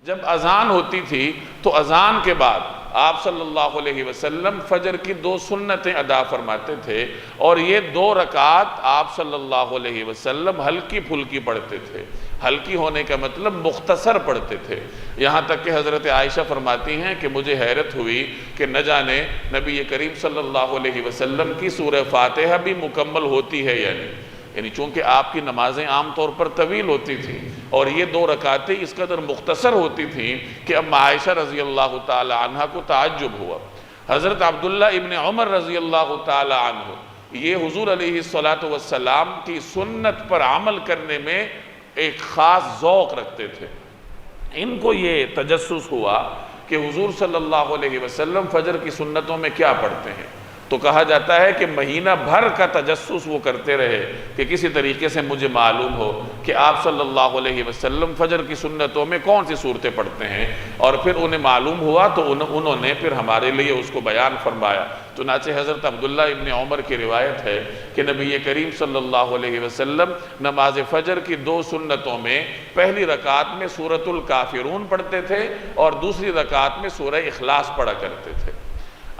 جب اذان ہوتی تھی تو اذان کے بعد آپ صلی اللہ علیہ وسلم فجر کی 2 سنتیں ادا فرماتے تھے، اور یہ 2 رکعات آپ صلی اللہ علیہ وسلم ہلکی پھلکی پڑھتے تھے۔ ہلکی ہونے کا مطلب مختصر پڑھتے تھے، یہاں تک کہ حضرت عائشہ فرماتی ہیں کہ مجھے حیرت ہوئی کہ نہ جانے نبی کریم صلی اللہ علیہ وسلم کی سورہ فاتحہ بھی مکمل ہوتی ہے یا نہیں، یعنی چونکہ آپ کی نمازیں عام طور پر طویل ہوتی تھیں اور یہ 2 رکعتیں اس قدر مختصر ہوتی تھیں کہ اب عائشہ رضی اللہ تعالی عنہ کو تعجب ہوا۔ حضرت عبداللہ ابن عمر رضی اللہ تعالی عنہ یہ حضور علیہ السلام کی سنت پر عمل کرنے میں ایک خاص ذوق رکھتے تھے۔ ان کو یہ تجسس ہوا کہ حضور صلی اللہ علیہ وسلم فجر کی سنتوں میں کیا پڑھتے ہیں، تو کہا جاتا ہے کہ مہینہ بھر کا تجسس وہ کرتے رہے کہ کسی طریقے سے مجھے معلوم ہو کہ آپ صلی اللہ علیہ وسلم فجر کی سنتوں میں کون سی صورتیں پڑھتے ہیں، اور پھر انہیں معلوم ہوا تو انہوں نے پھر ہمارے لیے اس کو بیان فرمایا۔ چنانچہ حضرت عبداللہ ابن عمر کی روایت ہے کہ نبی کریم صلی اللہ علیہ وسلم نماز فجر کی 2 سنتوں میں پہلی رکعت میں سورۃ الکافرون پڑھتے تھے اور دوسری رکعت میں سورہ اخلاص پڑھا کرتے تھے۔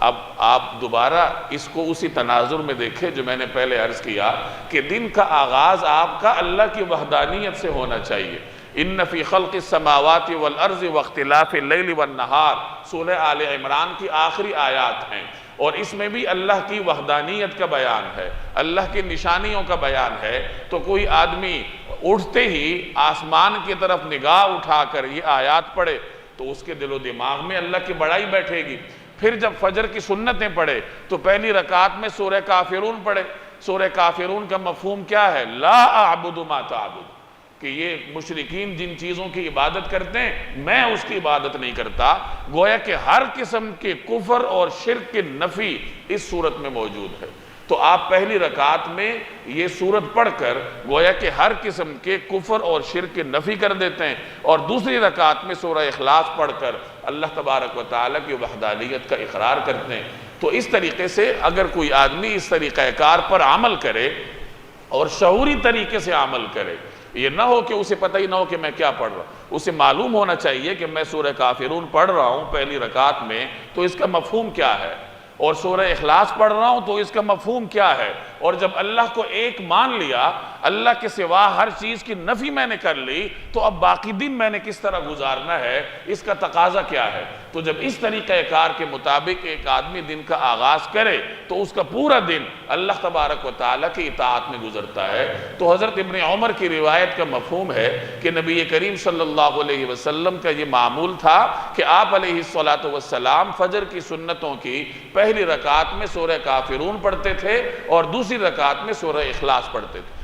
اب آپ دوبارہ اس کو اسی تناظر میں دیکھیں جو میں نے پہلے عرض کیا کہ دن کا آغاز آپ کا اللہ کی وحدانیت سے ہونا چاہیے۔ ان فی خلق السماوات والارض واختلاف اللیل والنہار سورہ آل عمران کی آخری آیات ہیں، اور اس میں بھی اللہ کی وحدانیت کا بیان ہے، اللہ کی نشانیوں کا بیان ہے۔ تو کوئی آدمی اٹھتے ہی آسمان کی طرف نگاہ اٹھا کر یہ آیات پڑھے تو اس کے دل و دماغ میں اللہ کی بڑائی بیٹھے گی۔ پھر جب فجر کی سنتیں پڑھے تو پہلی رکعت میں سورہ کافرون پڑھے۔ سورہ کافرون کا مفہوم کیا ہے؟ لا اعبد ما تعبد، کہ یہ مشرکین جن چیزوں کی عبادت کرتے ہیں میں اس کی عبادت نہیں کرتا۔ گویا کہ ہر قسم کے کفر اور شرک کی نفی اس صورت میں موجود ہے۔ تو آپ پہلی رکعت میں یہ صورت پڑھ کر گویا کہ ہر قسم کے کفر اور شرک کی نفی کر دیتے ہیں، اور دوسری رکعت میں سورہ اخلاص پڑھ کر اللہ تبارک و تعالیٰ کی وحدانیت کا اقرار کرتے ہیں۔ تو اس طریقے سے اگر کوئی آدمی اس طریقہ کار پر عمل کرے اور شعوری طریقے سے عمل کرے، یہ نہ ہو کہ اسے پتہ ہی نہ ہو کہ میں کیا پڑھ رہا ہوں، اسے معلوم ہونا چاہیے کہ میں سورہ کافرون پڑھ رہا ہوں پہلی رکعت میں تو اس کا مفہوم کیا ہے، اور سورہ اخلاص پڑھ رہا ہوں تو اس کا مفہوم کیا ہے، اور جب اللہ کو ایک مان لیا، اللہ کے سوا ہر چیز کی نفی میں نے کر لی، تو اب باقی دن میں نے کس طرح گزارنا ہے، اس کا تقاضا کیا ہے۔ تو جب اس طریقہ کار کے مطابق ایک آدمی دن کا آغاز کرے تو اس کا پورا دن اللہ تبارک و تعالیٰ کی اطاعت میں گزرتا ہے۔ تو حضرت ابن عمر کی روایت کا مفہوم ہے کہ نبی کریم صلی اللہ علیہ وسلم کا یہ معمول تھا کہ آپ علیہ السلام فجر کی سنتوں کی پہلی رکعت میں سورہ کافرون پڑھتے تھے اور دوسری رکعت میں سورہ اخلاص پڑھتے تھے۔